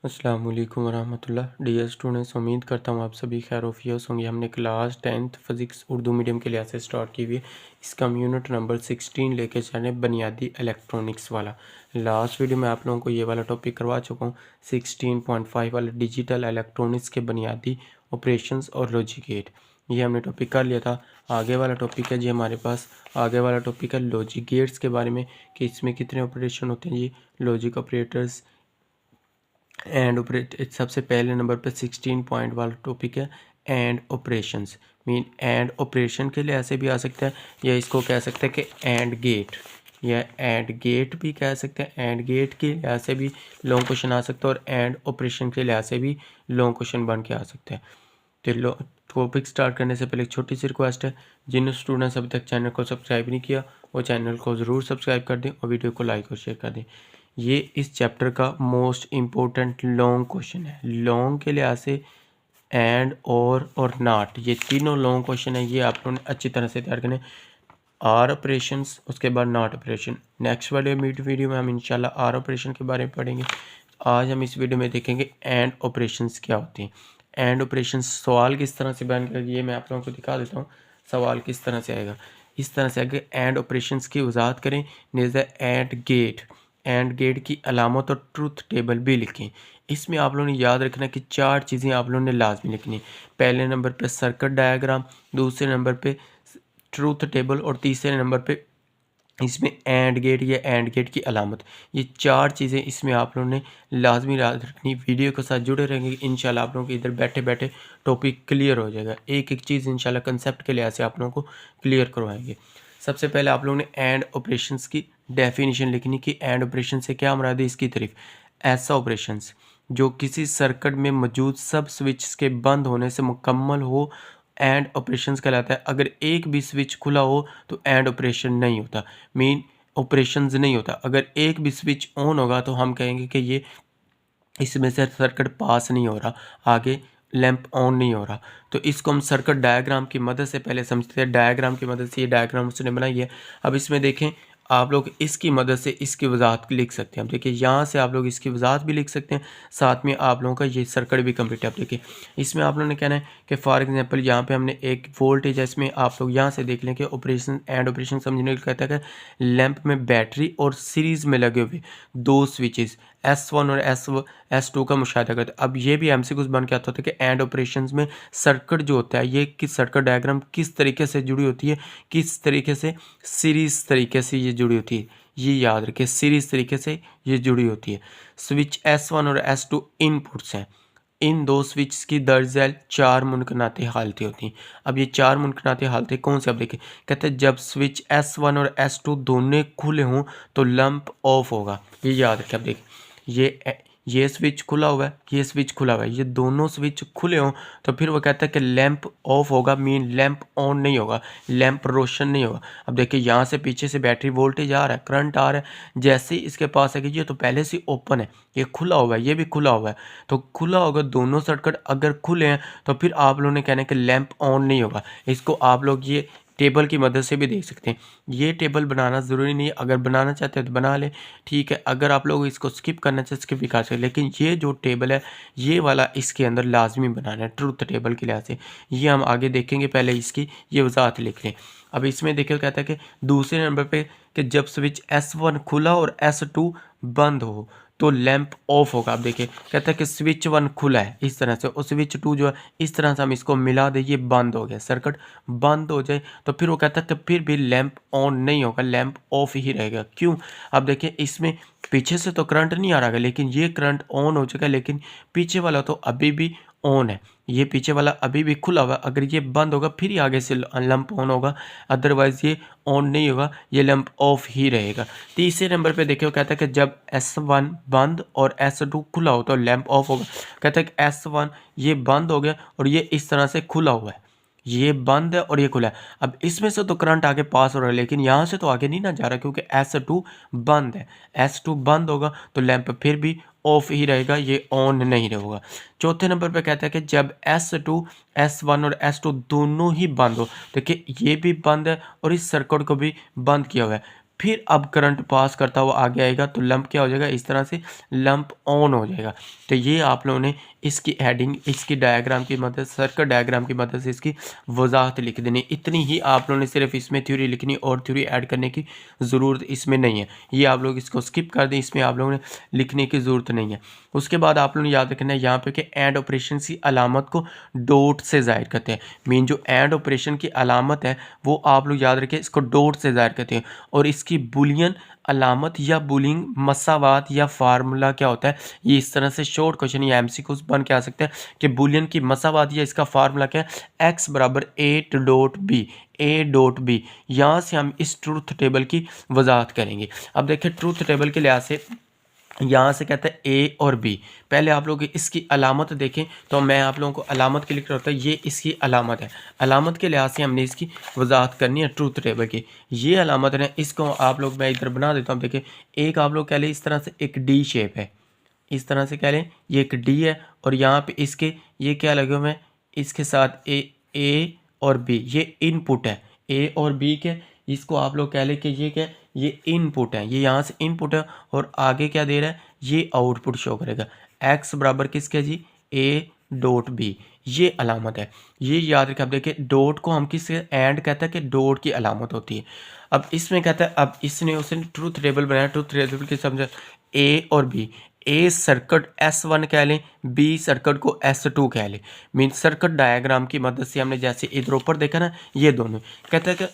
अस्सलाम वालेकुम वरहमतुल्लाह। Dear students, उम्मीद करता हूँ आप सभी खैर-ओ-फ़ियस होंगे। हमने class 10th physics Urdu medium के लिहाज से स्टार्ट की हुई है। इसका हम यूनिट नंबर 16 लेके चल रहे हैं, बुनियादी इलेक्ट्रॉनिक्स वाला। लास्ट वीडियो में आप लोगों को ये वाला टॉपिक करवा चुका हूँ, 16.5 वाला डिजिटल इलेक्ट्रॉनिक्स के बुनियादी ऑपरेशंस और लॉजिक गेट। ये हमने टॉपिक कर लिया था। आगे वाला टॉपिक है जी हमारे पास, आगे वाला टॉपिक है लॉजिक गेट्स के बारे में कि इसमें कितने ऑपरेशन होते हैं जी, लॉजिक ऑपरेटर्स एंड ऑपरेट। सबसे पहले नंबर पे 16 पॉइंट वाला टॉपिक है and operations. Mean and operation के लिए ऐसे भी आ सकता है, या इसको कह सकते हैं कि एंड गेट, या एंड गेट भी कह सकते हैं। एंड गेट के लिहाज से भी लॉन्ग क्वेश्चन आ सकता है और एंड ऑपरेशन के लिहाज से भी लॉन्ग क्वेश्चन बन के आ सकते हैं। तो टॉपिक स्टार्ट करने से पहले एक छोटी सी रिक्वेस्ट है, जिन स्टूडेंट्स अभी तक चैनल को सब्सक्राइब नहीं किया वो चैनल को ज़रूर सब्सक्राइब कर दें और वीडियो को लाइक और शेयर कर दें। ये इस चैप्टर का मोस्ट इम्पोर्टेंट लॉन्ग क्वेश्चन है। लॉन्ग के लिहाज से एंड और नॉट, ये तीनों लॉन्ग क्वेश्चन है। ये आप लोगों ने अच्छी तरह से तैयार करने। आर ऑपरेशंस, उसके बाद नॉट ऑपरेशन। नेक्स्ट वीडियो में हम इंशाल्लाह आर ऑपरेशन के बारे में पढ़ेंगे। आज हम इस वीडियो में देखेंगे एंड ऑपरेशंस क्या होते हैं। एंड ऑपरेशंस सवाल किस तरह से बयान करेंगे ये मैं आप लोगों को दिखा देता हूँ। सवाल किस तरह से आएगा, इस तरह से आगे एंड ऑपरेशंस की वजाहत करें। नेज़ एंड गेट, एंड गेट की अलामत और ट्रूथ टेबल भी लिखें। इसमें आप लोगों ने याद रखना कि 4 चीज़ें आप लोगों ने लाजमी लिखनी। पहले नंबर पे सर्किट डायग्राम, दूसरे नंबर पे ट्रूथ टेबल और तीसरे नंबर पे इसमें एंड गेट या एंड गेट की अलामत। ये 4 चीज़ें इसमें आप लोगों ने लाजमी याद रखनी। वीडियो के साथ जुड़े रहेंगे, इंशाल्लाह आप लोगों को इधर बैठे बैठे टॉपिक क्लियर हो जाएगा। एक एक चीज़ इंशाल्लाह कंसेप्ट के लिहाज से आप लोगों को क्लियर करवाएंगे। सबसे पहले आप लोगों ने एंड ऑपरेशंस की डेफिनेशन लिखनी कि एंड ऑपरेशन से क्या मुराद है। इसकी तारीफ, ऐसा ऑपरेशंस जो किसी सर्किट में मौजूद सब स्विच के बंद होने से मुकम्मल हो, एंड ऑपरेशंस कहलाता है। अगर एक भी स्विच खुला हो तो एंड ऑपरेशन नहीं होता, मीन ऑपरेशंस नहीं होता। अगर एक भी स्विच ऑन होगा तो हम कहेंगे कि ये इसमें से सर्किट पास नहीं हो रहा, आगे लैंप ऑन नहीं हो रहा। तो इसको हम सर्किट डायग्राम की मदद से पहले समझते हैं। डायग्राम की मदद से, ये डायग्राम उसने बनाई है। अब इसमें देखें, आप लोग इसकी मदद से इसकी वजाहत लिख सकते हैं। अब देखिए यहाँ से आप लोग इसकी वजाहत भी लिख सकते हैं, साथ में आप लोगों का ये सर्किट भी कंप्लीट है। अब देखिए इसमें आप लोगों ने कहना है कि फॉर एग्जांपल यहाँ पे हमने एक वोल्टेज है, इसमें आप लोग यहाँ से देख लें कि ऑपरेशन एंड ऑपरेशन समझने को कहता है कि लैंप में बैटरी और सीरीज़ में लगे हुए 2 स्विचेस S1 और S2 का मुशाहिदा करते हैं। अब ये भी एमसीक्यूज बन के आता होता है कि एंड ऑपरेशंस में सर्किट जो होता है, ये किस सर्किट डायग्राम किस तरीके से जुड़ी होती है, किस तरीके से सीरीज़ तरीके से ये जुड़ी होती है। ये याद रखिए, सीरीज़ तरीके से ये जुड़ी होती है। स्विच S1 और S2 इनपुट्स हैं। इन 2 स्विच की दरअसल 4 मुमकिनाती हालतें होती हैं। अब ये 4 मुमकिनाती हालतें कौन सी, अब देखिए कहते हैं जब स्विच S1 और S2 दोनों खुले हों तो लैंप ऑफ होगा। ये याद रखें। अब देखिए ये स्विच खुला हुआ है, ये स्विच खुला हुआ है, ये दोनों स्विच खुले हों तो फिर वो कहता है कि लैंप ऑफ होगा, मीन लैंप ऑन नहीं होगा, लैंप रोशन नहीं होगा। अब देखिए यहाँ से पीछे से बैटरी वोल्टेज आ रहा है, करंट आ रहा है। जैसे ही इसके पास है कि ये तो पहले से ओपन है, ये खुला हुआ है, ये भी खुला हुआ है। तो खुला होगा, दोनों सर्किट अगर खुले हैं तो फिर आप लोगों ने कहना है कि लैंप ऑन नहीं होगा। इसको आप लोग ये टेबल की मदद से भी देख सकते हैं। ये टेबल बनाना ज़रूरी नहीं है, अगर बनाना चाहते हैं तो बना लें, ठीक है। अगर आप लोग इसको स्किप करना चाहते हैं स्किप भी कर सकते हैं, लेकिन ये जो टेबल है ये वाला इसके अंदर लाजमी बनाना है ट्रूथ टेबल के लिहाज से। ये हम आगे देखेंगे, पहले इसकी ये वजाहत लिख लें। अब इसमें देखिए कहता है कि दूसरे नंबर पे कि जब स्विच S1 खुला और S2 बंद हो तो लैंप ऑफ होगा। अब देखिए कहता है कि स्विच 1 खुला है इस तरह से, और स्विच 2 जो है इस तरह से हम इसको मिला दें, ये बंद हो गया, सर्किट बंद हो जाए तो फिर वो कहता है कि फिर भी लैंप ऑन नहीं होगा, लैंप ऑफ ही रहेगा। क्यों, अब देखिए इसमें पीछे से तो करंट नहीं आ रहा है, लेकिन ये करंट ऑन हो चुका है, लेकिन पीछे वाला तो अभी भी ऑन है। ये पीछे वाला अभी भी खुला हुआ है, अगर ये बंद होगा फिर ही आगे से लैंप ऑन होगा, अदरवाइज़ ये ऑन नहीं होगा, ये लैंप ऑफ ही रहेगा। तीसरे नंबर पे देखिए वो कहता है कि जब S1 बंद और S2 खुला हो तो लैंप ऑफ होगा। कहता है कि S1 ये बंद हो गया और ये इस तरह से खुला हुआ है, ये बंद है और ये खुला है। अब इसमें से तो करंट आगे पास हो रहा है, लेकिन यहाँ से तो आगे नहीं ना जा रहा, क्योंकि S2 बंद है। S2 बंद होगा तो लैंप फिर भी ऑफ ही रहेगा, ये ऑन नहीं रहेगा। चौथे नंबर पे कहता है कि जब S2 S1 और S2 दोनों ही बंद हो, देखिए ये भी बंद है और इस सर्किट को भी बंद किया हुआ है, फिर अब करंट पास करता हुआ आगे आएगा तो लंप क्या हो जाएगा, इस तरह से लंप ऑन हो जाएगा। तो ये आप लोगों ने इसकी हेडिंग, इसकी डायग्राम की मदद, सर्किट डायग्राम की मदद से इसकी वजाहत लिख देनी। इतनी ही आप लोगों ने सिर्फ इसमें थ्योरी लिखनी और थ्योरी ऐड करने की ज़रूरत इसमें नहीं है। ये आप लोग इसको स्किप कर दें, इसमें आप लोगों ने लिखने की ज़रूरत नहीं है। उसके बाद आप लोगों ने याद रखना है यहाँ पे कि एंड ऑपरेशन की अलामत को डॉट से ज़ाहिर करते हैं। मीन जो एंड ऑपरेशन की अलामत है वो आप लोग याद रखें, इसको डॉट से ज़ाहिर करते हैं। और इसकी बुलियन अलामत या बुलिंग मसावात या फार्मूला क्या होता है, ये इस तरह से शॉर्ट क्वेश्चन या एमसीक्यू बन के आ सकते हैं कि बुलियन की मसावात या इसका फार्मूला क्या है, एक्स बराबर ए डॉट बी। यहाँ से हम इस ट्रूथ टेबल की वजाहत करेंगे। अब देखिए ट्रूथ टेबल के लिहाज से यहाँ से कहता है ए और बी। पहले आप लोग इसकी अलामत देखें तो मैं आप लोगों को अलामत के लिख रहा होता है, ये इसकी अलामत है। अलामत के लिहाज से हमने इसकी वजाहत करनी है ट्रूथ टेबल की। ये अलामत है, इसको आप लोग मैं इधर बना देता हूँ। देखिए एक आप लोग कह लें इस तरह से एक डी शेप है, इस तरह से कह लें ये एक डी है और यहाँ पे इसके ये क्या लगे हुए हैं, इसके साथ ए और बी, ये इनपुट है। ए और बी के इसको आप लोग कह लें कि ये क्या है, ये इनपुट है, ये यहाँ से इनपुट है और आगे क्या दे रहा है, ये आउटपुट शो करेगा। एक्स बराबर किसके जी, ए डॉट बी, ये अलामत है। ये याद रखें। अब देखिए डॉट को हम किससे एंड कहते हैं कि डॉट की अलामत होती है। अब इसमें कहता है, अब इसने उसने ट्रूथ टेबल बनाया, ट्रूथ टेबल की समझा ए और बी। ए सर्किट S1 कह लें, बी सर्किट को S2 कह लें। मीन सर्किट डायग्राम की मदद से हमने जैसे इधर ऊपर देखा ना, ये दोनों कहता है कि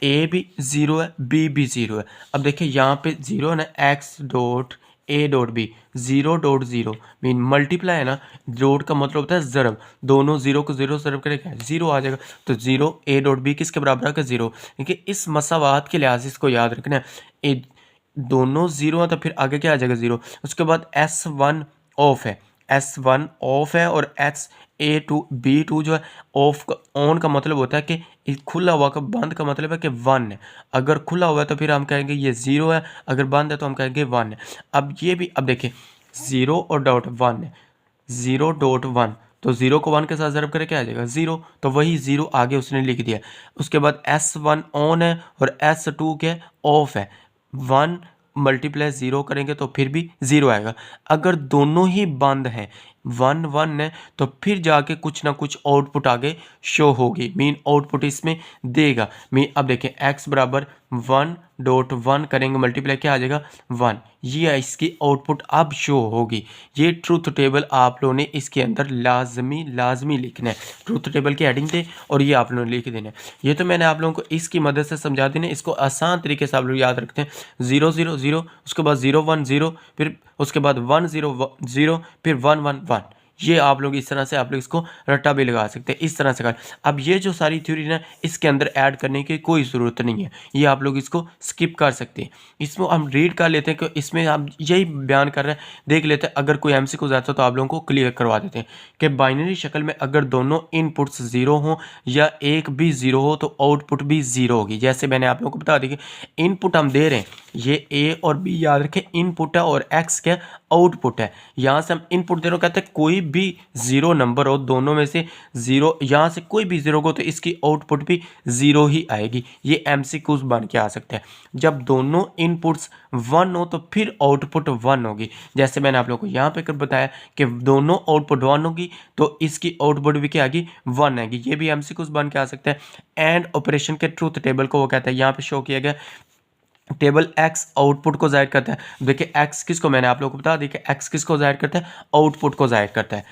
ए भी ज़ीरो है, बी भी ज़ीरो है। अब देखिए यहाँ पे ज़ीरो है ना, X dot A dot B, zero dot zero mean multiply है ना। डॉट का मतलब होता है ज़रब, दोनों ज़ीरो को ज़ीरो ज़रब करेगा ज़ीरो आ जाएगा। तो ज़ीरो ए डॉट बी किसके बराबर है, ज़ीरो। क्योंकि इस मसावात के लिहाज से इसको याद रखना है, ए दोनों ज़ीरो है तो फिर आगे क्या आ जाएगा, ज़ीरो। उसके बाद S1 ऑफ है, S1 ऑफ है और A2 B2 जो है ऑफ का, ऑन का मतलब होता है कि खुला हुआ का, बंद का मतलब है कि 1 है। अगर खुला हुआ है तो फिर हम कहेंगे ये 0 है, अगर बंद है तो हम कहेंगे 1 है। अब ये भी, अब देखिए 0 और डॉट 1 है, 0 डॉट 1, तो 0 को 1 के साथ ज़रब करके क्या आ जाएगा, 0। तो वही 0 आगे उसने लिख दिया। उसके बाद S1 ऑन है और S2 के ऑफ है। 1 मल्टीप्लाई 0 करेंगे तो फिर भी 0 आएगा। अगर दोनों ही बंद हैं, 1 1 है, तो फिर जाके कुछ ना कुछ आउटपुट आगे शो होगी, मीन आउटपुट इसमें देगा। मीन अब देखें x बराबर 1 डॉट 1 करेंगे मल्टीप्लाई क्या आ जाएगा, 1। ये इसकी आउटपुट अब शो होगी। ये ट्रूथ टेबल आप लोगों ने इसके अंदर लाजमी लिखना है। ट्रूथ टेबल की हेडिंग दे और ये आप लोगों ने लिख देना है। ये तो मैंने आप लोगों को इसकी मदद से समझा देना। इसको आसान तरीके से आप लोग याद रखते हैं, 0 0 0, उसके बाद 0 1 0, फिर उसके बाद 1 0 0, फिर 1 1 1। ये आप लोग इस तरह से आप लोग इसको रट्टा भी लगा सकते हैं, इस तरह से कर। अब ये जो सारी थ्योरी ना, इसके अंदर ऐड करने की कोई ज़रूरत नहीं है, ये आप लोग इसको स्किप कर सकते हैं। इसमें हम रीड कर लेते हैं कि इसमें आप यही बयान कर रहे हैं, देख लेते हैं। अगर कोई एमसीक्यू जाता है तो आप लोगों को क्लियर करवा देते हैं कि बाइनरी शक्ल में अगर दोनों इनपुट्स ज़ीरो हों या एक भी ज़ीरो हो तो आउटपुट भी ज़ीरो होगी। जैसे मैंने आप लोगों को बता दी कि इनपुट हम दे रहे हैं, ये ए और बी याद रखें इनपुट है और एक्स क्या आउटपुट है। यहाँ से हम इनपुट दे रहे हो, कहते हैं कोई भी ज़ीरो नंबर हो, दोनों में से ज़ीरो, यहाँ से कोई भी ज़ीरो हो तो इसकी आउटपुट भी ज़ीरो ही आएगी। ये एमसीक्यूज बन के आ सकते हैं। जब दोनों इनपुट्स 1 हो तो फिर आउटपुट 1 होगी। जैसे मैंने आप लोगों को यहाँ पे कर बताया कि दोनों आउटपुट 1 होगी तो इसकी आउटपुट भी क्या आएगी, 1 आएगी। ये भी एमसीक्यूज बन के आ सकते हैं। एंड ऑपरेशन के ट्रूथ टेबल को वो कहता है, यहाँ पे शो किया गया टेबल एक्स आउटपुट को जाहिर करता है। देखिए एक्स किसको, मैंने आप लोगों को बता दी कि एक्स किसको जाहिर करता है, आउटपुट को जाहिर करता है।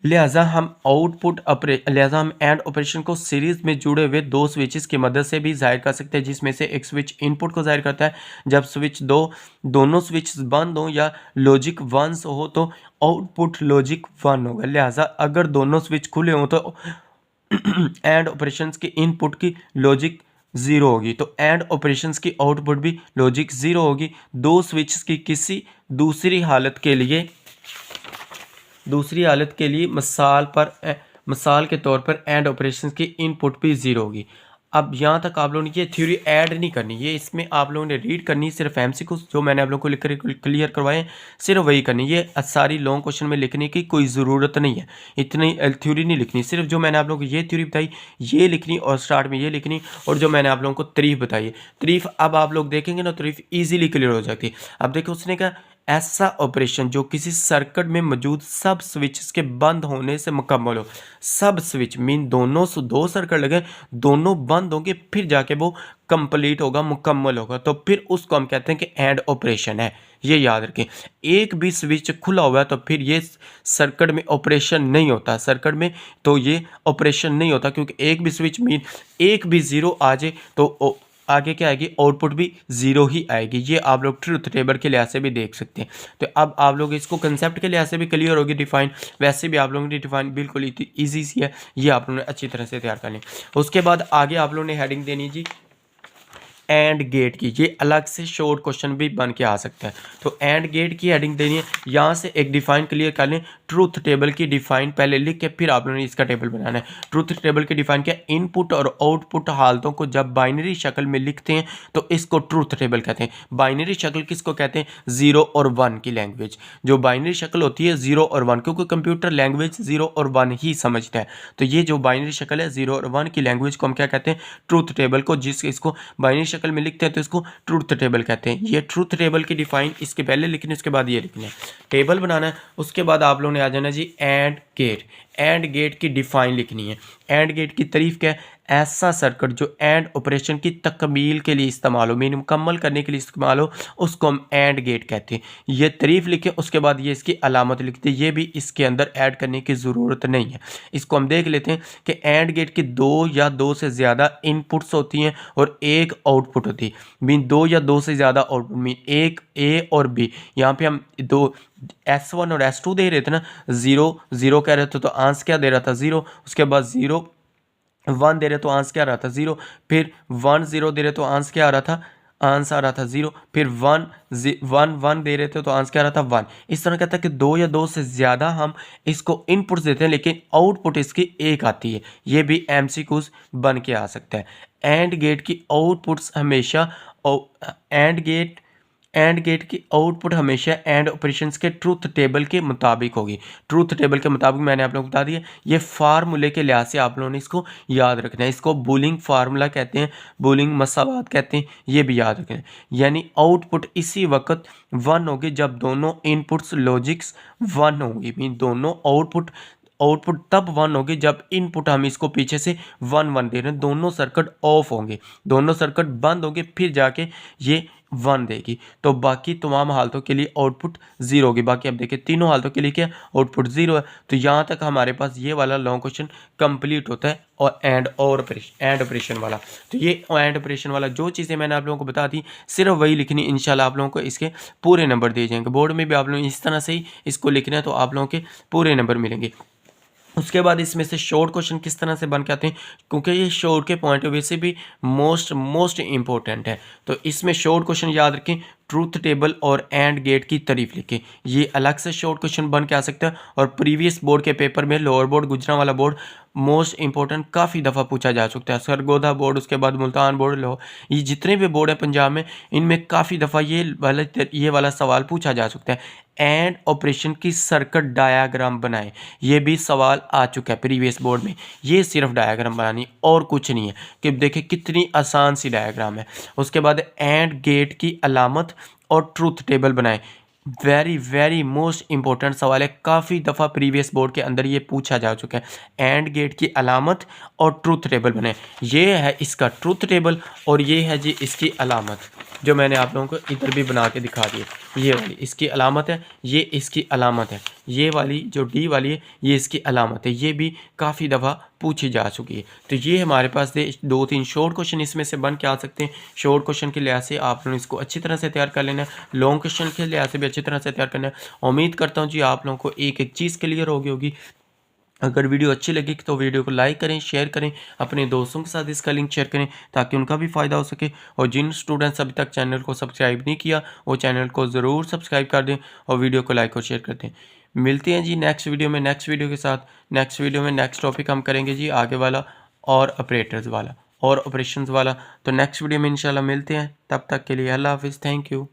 लिहाजा हम लिहाजा हम एंड ऑपरेशन को सीरीज में जुड़े हुए दो स्विचेस की मदद से भी जाहिर कर सकते हैं, जिसमें से एक स्विच इनपुट को जाहिर करता है। जब स्विच दोनों स्विच बंद हो या लॉजिक 1 हो तो आउटपुट लॉजिक 1 होगा। लिहाजा अगर दोनों स्विच खुले हों तो एंड ऑपरेशंस की इनपुट की लॉजिक 0 होगी, तो एंड ऑपरेशंस की आउटपुट भी लॉजिक 0 होगी। दो स्विचेस की किसी दूसरी हालत के लिए मिसाल के तौर पर एंड ऑपरेशंस की इनपुट भी 0 होगी। अब यहाँ तक आप लोगों ने ये थ्योरी ऐड नहीं करनी, ये इसमें आप लोगों ने रीड करनी, सिर्फ एमसीक्यू जो मैंने आप लोगों को लिख कर क्लियर करवाए सिर्फ वही करनी, ये सारी लॉन्ग क्वेश्चन में लिखने की कोई ज़रूरत नहीं है, इतनी थ्योरी नहीं लिखनी, सिर्फ जो मैंने आप लोगों को ये थ्योरी बताई ये लिखनी और स्टार्ट में ये लिखनी, और जो मैंने आप लोगों को तारीफ बताई तारीफ अब आप लोग देखेंगे ना तारीफ ईजिली क्लियर हो जाती है। अब देखो उसने कहा ऐसा ऑपरेशन जो किसी सर्किट में मौजूद सब स्विचेस के बंद होने से मुकम्मल हो, सब स्विच मीन दोनों दो सर्किट लगे दोनों बंद होंगे फिर जाके वो कंप्लीट होगा मुकम्मल होगा, तो फिर उसको हम कहते हैं कि एंड ऑपरेशन है। ये याद रखें, एक भी स्विच खुला हुआ है तो फिर ये सर्किट में ऑपरेशन नहीं होता, सर्किट में तो ये ऑपरेशन नहीं होता, क्योंकि एक भी स्विच मीन एक भी ज़ीरो आ जाए तो आगे क्या आएगी, आउटपुट भी ज़ीरो ही आएगी। ये आप लोग ट्रुथ टेबल के लिहाज से भी देख सकते हैं। तो अब आप लोग इसको कंसेप्ट के लिहाज से भी क्लियर होगी डिफाइन, वैसे भी आप लोगों ने डिफाइन बिल्कुल ईजी सी है, ये आप लोगों ने अच्छी तरह से तैयार कर लें। उसके बाद आगे आप लोगों ने हेडिंग देनी जी एंड गेट की, ये अलग से शॉर्ट क्वेश्चन भी बन के आ सकता है। तो एंड गेट की हेडिंग देनी है, यहाँ से एक डिफाइन क्लियर कर लें, ट्रूथ टेबल की डिफाइन पहले लिख के फिर आप लोगों ने इसका टेबल बनाना है। ट्रूथ टेबल की डिफाइन क्या, इनपुट और आउटपुट हालतों को जब बाइनरी शक्ल में लिखते हैं तो इसको ट्रूथ टेबल कहते हैं। बाइनरी शक्ल किसको कहते हैं, 0 और 1 की लैंग्वेज, जो बाइनरी शक्ल होती है 0 और 1, क्योंकि कंप्यूटर लैंग्वेज 0 और 1 ही समझता है। तो ये जो बाइनरी शक्ल है 0 और 1 की लैंग्वेज को हम क्या कहते हैं, ट्रूथ टेबल को, इसको बाइनरी शक्ल में लिखते हैं तो इसको ट्रूथ टेबल कहते हैं। ये ट्रूथ टेबल की डिफाइन इसके पहले लिखनी है, उसके बाद ये लिखना है, टेबल बनाना है। उसके बाद आप लोगों ने आ जाना जी एंड गेट, एंड गेट की डिफाइन लिखनी है। एंड गेट की तारीफ क्या है, ऐसा सर्किट जो एंड ऑपरेशन की तकमील के लिए इस्तेमाल हो, मीन मुकम्मल करने के लिए इस्तेमाल हो, उसको हम एंड गेट कहते हैं। ये तारीफ लिखें, उसके बाद ये इसकी अलामत लिखते हैं, ये भी इसके अंदर ऐड करने की ज़रूरत नहीं है। इसको हम देख लेते हैं कि एंड गेट की 2 या 2 से ज़्यादा इनपुट्स होती हैं और एक आउटपुट होती है, मीन 2 या 2 से ज़्यादा आउटपुट, मीन एक ए और बी। यहाँ पे हम दो S1 और S2 दे रहे थे ना, 0 0 कह रहे थे तो आंसर क्या दे रहा था 0, उसके बाद 0 1 दे रहे तो आंसर क्या आ रहा था 0, फिर 1 0 दे रहे तो आंसर क्या आ रहा था, आंसर आ रहा था 0, फिर 1 1 दे रहे थे तो आंसर क्या आ रहा था 1। इस तरह कहता है कि 2 या 2 से ज़्यादा हम इसको इनपुट्स देते हैं लेकिन आउटपुट इसकी एक आती है, ये भी MCQs बन के आ सकता है। एंड गेट की आउटपुट्स हमेशा एंड गेट की आउटपुट हमेशा एंड ऑपरेशंस के ट्रूथ टेबल के मुताबिक होगी। ट्रूथ टेबल के मुताबिक मैंने आप लोगों को बता दिया, ये फार्मूले के लिहाज से आप लोगों ने इसको याद रखना है। इसको बूलिंग फार्मूला कहते हैं, बूलिंग मसावात कहते हैं, ये भी याद रखना है। यानी आउटपुट इसी वक्त 1 होगी जब दोनों इनपुट्स लॉजिक्स 1 होंगी, मीन दोनों आउटपुट तब 1 होगी जब इनपुट हम इसको पीछे से 1 1 दे रहे हैं, दोनों सर्किट ऑफ होंगे, दोनों सर्किट बंद होंगे, फिर जाके ये 1 देगी। तो बाकी तमाम हालतों के लिए आउटपुट 0 होगी। बाकी अब देखिए तीनों हालतों के लिए क्या आउटपुट 0 है। तो यहाँ तक हमारे पास ये वाला लॉन्ग क्वेश्चन कंप्लीट होता है, और एंड ऑपरेशन वाला। तो ये एंड ऑपरेशन वाला जो चीज़ें मैंने आप लोगों को बता दी सिर्फ वही लिखनी, इंशाल्लाह आप लोगों को इसके पूरे नंबर दिए जाएंगे। बोर्ड में भी आप लोग इस तरह से ही इसको लिखना है तो आप लोगों के पूरे नंबर मिलेंगे। उसके बाद इसमें से शॉर्ट क्वेश्चन किस तरह से बन के आते हैं, क्योंकि ये शॉर्ट के पॉइंट ऑफ व्यू से भी मोस्ट इंपॉर्टेंट है। तो इसमें शॉर्ट क्वेश्चन याद रखें, ट्रूथ टेबल और एंड गेट की तारीफ लिखें, ये अलग से शॉर्ट क्वेश्चन बन के आ सकता है। और प्रीवियस बोर्ड के पेपर में lower board Gujranwala board most important काफ़ी दफ़ा पूछा जा सकता है, सरगोधा बोर्ड, उसके बाद मुल्तान बोर्ड, लो ये जितने भी बोर्ड है पंजाब में, इनमें काफ़ी दफ़ा ये वाला सवाल पूछा जा सकता है। एंड ऑपरेशन की सर्किट डायाग्राम बनाएं, ये भी सवाल आ चुका है प्रीवियस बोर्ड में। ये सिर्फ डायाग्राम बनानी और कुछ नहीं है, कि देखिए कितनी आसान सी डायाग्राम है। उसके बाद एंड गेट की अलामत और ट्रूथ टेबल बनाएं, वेरी मोस्ट इंपॉर्टेंट सवाल है, काफ़ी दफ़ा प्रीवियस बोर्ड के अंदर ये पूछा जा चुका है। एंड गेट की अलामत और ट्रूथ टेबल बनाएं, ये है इसका ट्रूथ टेबल और ये है जी इसकी अलामत, जो मैंने आप लोगों को इधर भी बना के दिखा दी। ये वाली इसकी अलामत है, ये इसकी अलामत है, ये वाली जो डी वाली है ये इसकी अलामत है, ये भी काफ़ी दफ़ा पूछी जा चुकी है। तो ये हमारे पास 2-3 शॉर्ट क्वेश्चन इसमें से बन के आ सकते हैं। शॉर्ट क्वेश्चन के लिहाज से आप लोगों ने इसको अच्छी तरह से तैयार कर लेना है, लॉन्ग क्वेश्चन के लिहाज से भी अच्छी तरह से तैयार करना है। उम्मीद करता हूँ जी आप लोगों को एक एक चीज़ क्लियर हो गई होगी। अगर वीडियो अच्छी लगी तो वीडियो को लाइक करें, शेयर करें, अपने दोस्तों के साथ इसका लिंक शेयर करें ताकि उनका भी फ़ायदा हो सके। और जिन स्टूडेंट्स अभी तक चैनल को सब्सक्राइब नहीं किया वो चैनल को ज़रूर सब्सक्राइब कर दें और वीडियो को लाइक और शेयर कर दें। मिलते हैं जी नेक्स्ट वीडियो में, नेक्स्ट वीडियो के साथ। नेक्स्ट वीडियो में नेक्स्ट टॉपिक हम करेंगे जी आगे वाला और ऑपरेटर्स वाला। और ऑपरेशंस वाला। तो नेक्स्ट वीडियो में इंशाल्लाह मिलते हैं, तब तक के लिए अल्लाह हाफिज़, थैंक यू।